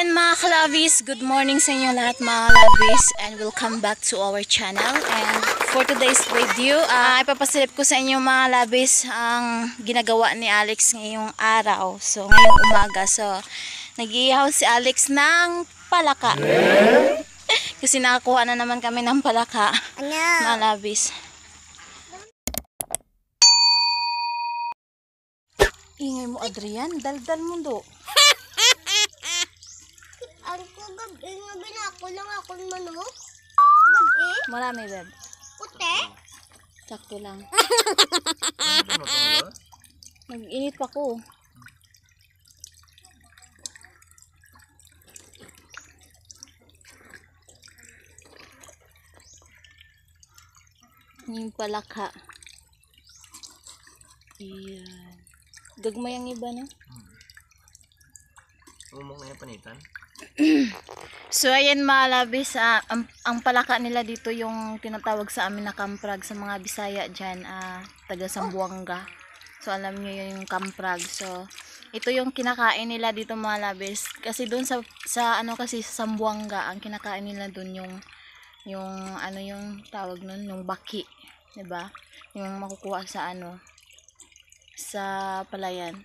Ayan mga kalabis, good morning sa inyo lahat mga kalabis and welcome back to our channel. And for today's video, ipapasilip ko sa inyo mga kalabis ang ginagawa ni Alex ngayong araw. So ngayong umaga, so nag-iihaw si Alex ng palaka. Kasi nakakuha na naman kami ng palaka mga kalabis. Ingay mo Adrian, daldal mo do. Ang gabi nga binako lang ako ng manok. Gabi? Marami, beb. Puti? Sakto lang. Nag-init pa ko. Yung palaka. Ayan. Gagmay ang iba na. Umong na yung panitan. So ayan mga labis, ang palaka nila dito yung tinatawag sa amin na kamprag sa mga Bisaya dyan, taga Sambuanga. So alam nyo yun yung kamprag. So ito yung kinakain nila dito mga labis. Kasi doon sa kasi sa Sambuanga, ang kinakain nila doon yung ano yung tawag nun, yung baki, 'di ba? Yung makukuha sa sa palayan.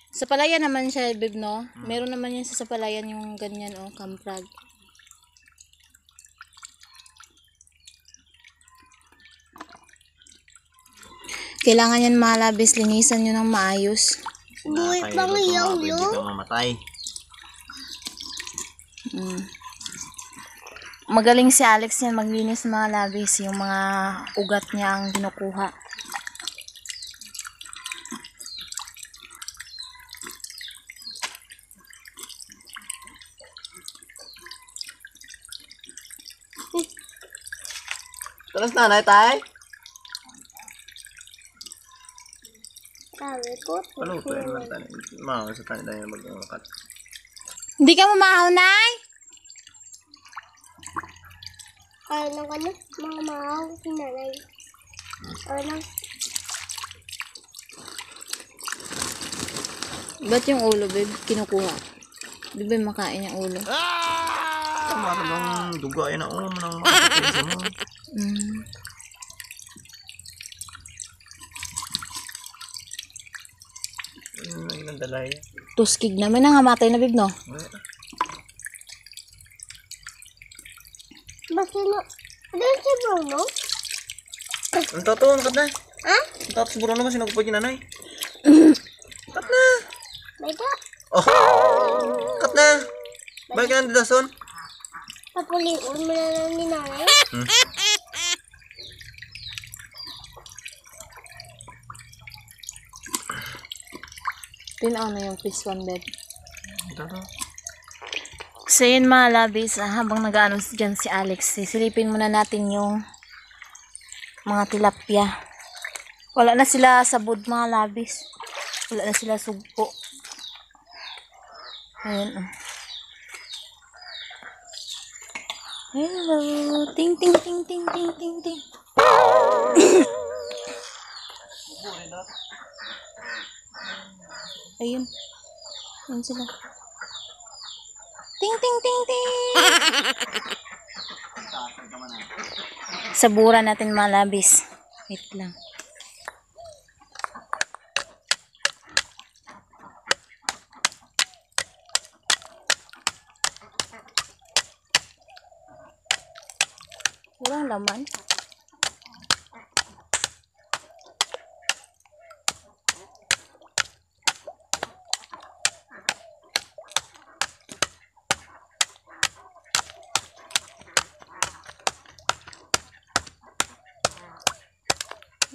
Sa palayan naman siya, babe, no? Meron naman yan sa palayan yung ganyan, kamprag. Kailangan yan malabis, linisan nyo ng maayos. Buhay pang iyaw, Hindi ka mamatay. Magaling si Alex yan maglinis mga labis, yung mga ugat niya ang kinukuha. Talas na, tay? sabi ko. Ano ito yung tani? Mahal sa tani tayo mag-umakat. Hindi ka mamahaw, Nay? Kaya ng mga maaw, sinanay. Ba't yung ulo, babe, kinukuha? Di ba makain yung ulo? Mara bang duga yan ako nang makakapisa mo. Ay, nandalay. Tuskig naman, nangamatay na, babe, no? Basta na, doon si Bruno? Ang tato, nakat na. Ha? Ang tato si Bruno kasi nagpapag nanay. Kat na. Bada, Oh, kat na. Balik ka ng dason. papuliun mo na lang ni nanay. Tinaw na yung fish one, babe. Ang tato. So yun mga labis, habang nag-ano dyan si Alex, silipin muna natin yung mga tilapia. Wala na sila sabod mga labis. Wala na sila sugpo. Ayan. Hello. Ting ting ting ting ting ting ting. Ayun. Ayun sila. Ting ting ting ting. Saburan natin mga labis. Wait lang. Walang laman.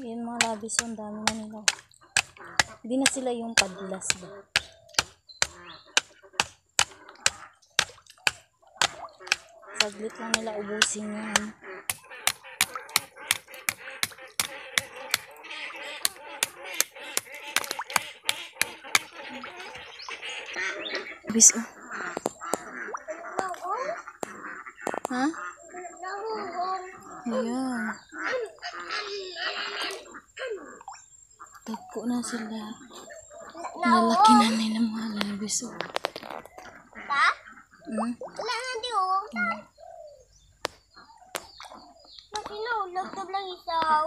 Ayan mga labis, ang dami na nila. Hindi na sila yung padlas ba? Saglit lang nila ubusin yan. Bis, Ha? Ayan. Tagko na sila. Nalaki na nila mga labis. bata? Wala na di oh. Nakinahulog to lang isaw.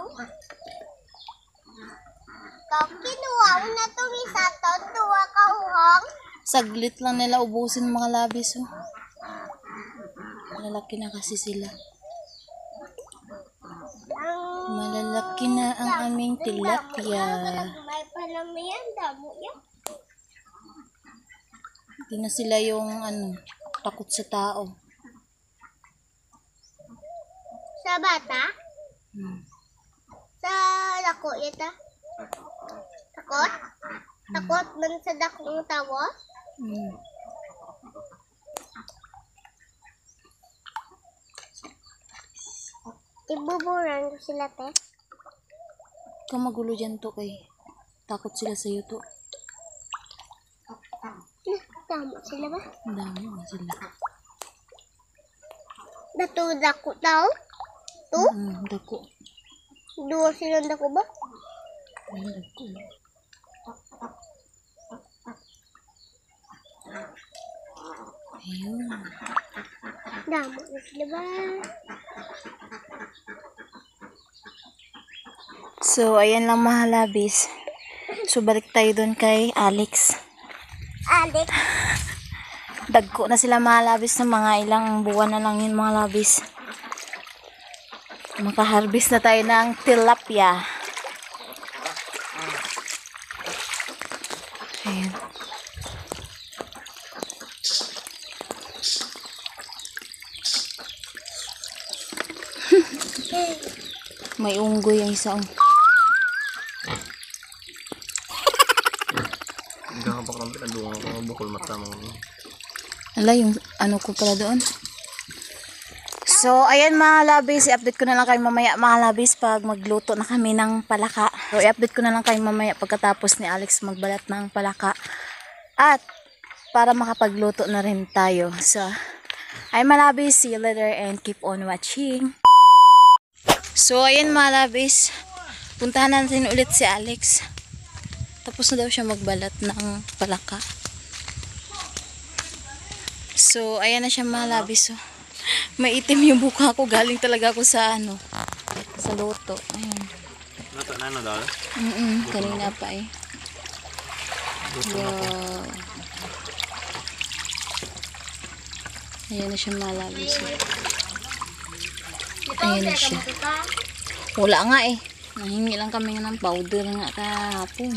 Kap kinuha mo na itong isa to. Tuwa ka uhang. Saglit lang nila ubusin mga labis. Oh. Malalaki na kasi sila. Malalaki na ang aming tilapia. May palamayan. Damo yan. Hindi na sila yung takot sa tao. Sa bata? Sa dako yata? Takot? Takot man sa dakong tawo? Ibuburan ko sila, te. Ikaw magulo dyan to kay takot sila sa'yo to. Tama sila ba? Ang dami nga sila. Dato dako tao? To? Dako. Dua silang dako ba? Dako. Ayun. Damo na sila ba? So, ayan lang mga labis. So, balik tayo doon kay Alex. Alex. Dagko na sila mga labis na mga ilang buwan na lang yun mga labis. Makaharvest na tayo ng tilapia. Ayan. May unggoy ang isa. Hindi ka pa kami pinadungan ko ng bukol mata mo. Ala, yung ano ko pala doon. So, ayan mga labis, i-update ko na lang kayo mamaya mga labis pag magluto na kami ng palaka. So, i-update ko na lang kayo mamaya pagkatapos ni Alex magbalat ng palaka. At, para makapagluto na rin tayo. So, ayan mga labis, see you later and keep on watching. So, ayan mga labis, puntahan natin ulit si Alex. Tapos na daw siya magbalat ng palaka. So, ayan na siya mga labis. So, maitim yung buka ko. Galing talaga ako sa sa luto. Ayan. Luto na ano daw? Kanina pa eh. Wow. Ayan na siya mga labis. Ayan na siya. Wala nga eh. Nahingi lang kami ng powder nga kahapon.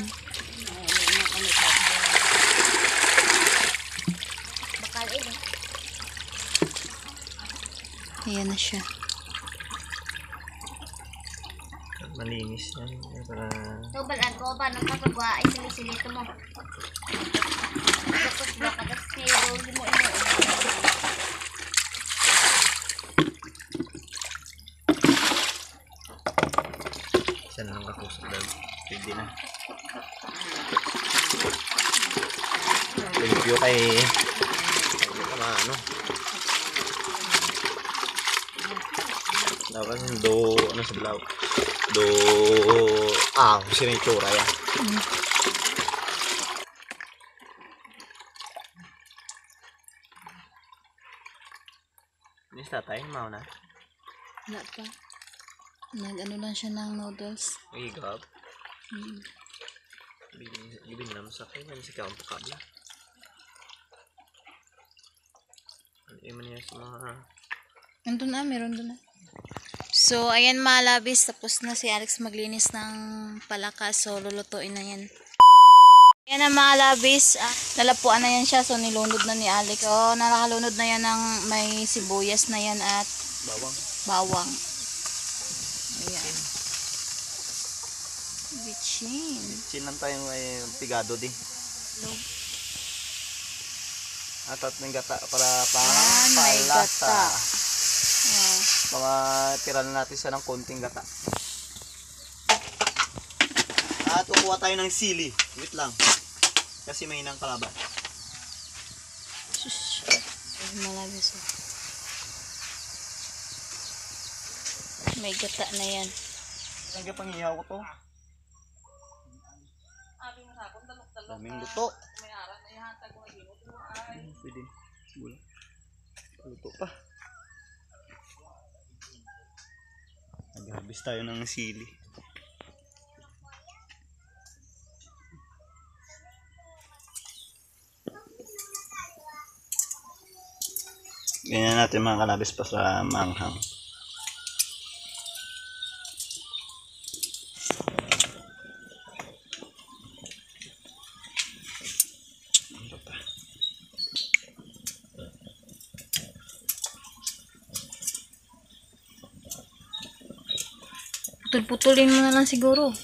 Ayan na siya. Malinis yan. Para... Balaan ko ba nang kagagawa ay silisilito mo. Tapos ba katas pero hindi mo ino. Isa na lang kakusap daw. Pwede na. Thank you kay... ano? Dapat do... ano sa blaw? Do... kung sino yung tsura yan. Ini tatay, mau na? Wala pa. Nag-ano lang siya ng noodles. Igab. Libin naman sa akin. Yan si Kaon Pakabla. Ano yung niya sa mga... Nandun na, meron doon na. So, ayan mga labis. Tapos na si Alex maglinis ng palaka. So, lulutuin na yan. Ayan na mga labis. Nalapuan na yan siya. So, nilunod na ni Alex. Oh, nalakalunod na yan ng may sibuyas na yan at Bawang. bawang. Ayan. Bitchin. Chin lang tayo may pigado di. At ng gata para may palasa. gata. Mga tira na natin sa ng konting gata. At kukuha tayo ng sili. Wait lang. Kasi may hinang kalaban. Sus. Malabis. May gata na yan. Ang panghihaw ko to. Daming luto. Pwede. Luto pa. Nag-harvest tayo ng sili. Ganyan natin mga kalabis pa sa manghang. Putol-putulin mo na lang siguro.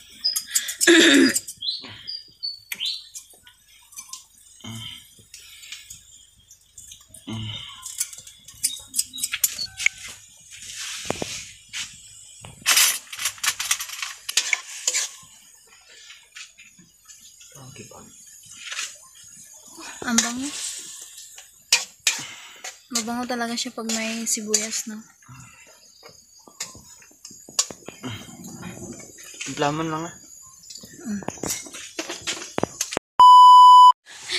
Ang bango. Mabango talaga siya pag may sibuyas, no? Plaman lang ah.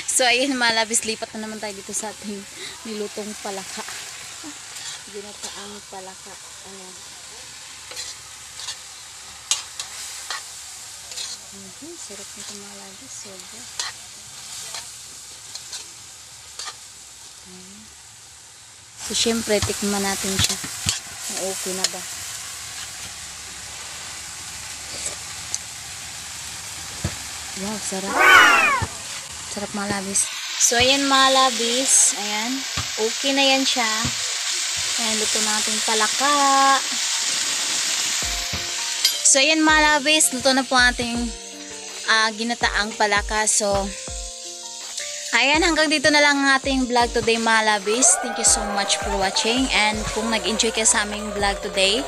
So, ayun, malabis lipat na naman tayo dito sa ating nilutong palaka. Ginataang palaka. Ayan. Sarap nito malabis. Sobra. Ayan. So, syempre, tikman natin siya. Okay na ba? Wow, sarap. Sarap malabis. So, ayan malabis. Ayan. Okay na yan siya. Ayan, luto natin palaka. So, ayan malabis. Luto na po ating ginataang palaka. So, ayan, hanggang dito na lang ang ating vlog today malabis. Thank you so much for watching. And kung nag-enjoy kayo sa aming vlog today,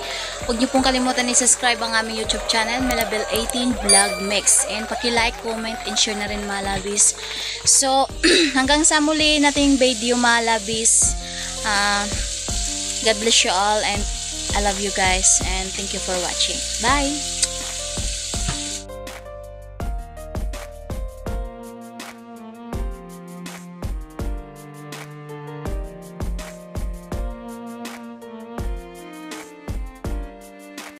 huwag niyo pong kalimutan i-subscribe ang aming YouTube channel, Melabel 18 Vlog Mix. And paki-like, comment, and share na rin malabis. So, hanggang sa muli nating video malabis. God bless you all and I love you guys and thank you for watching. Bye!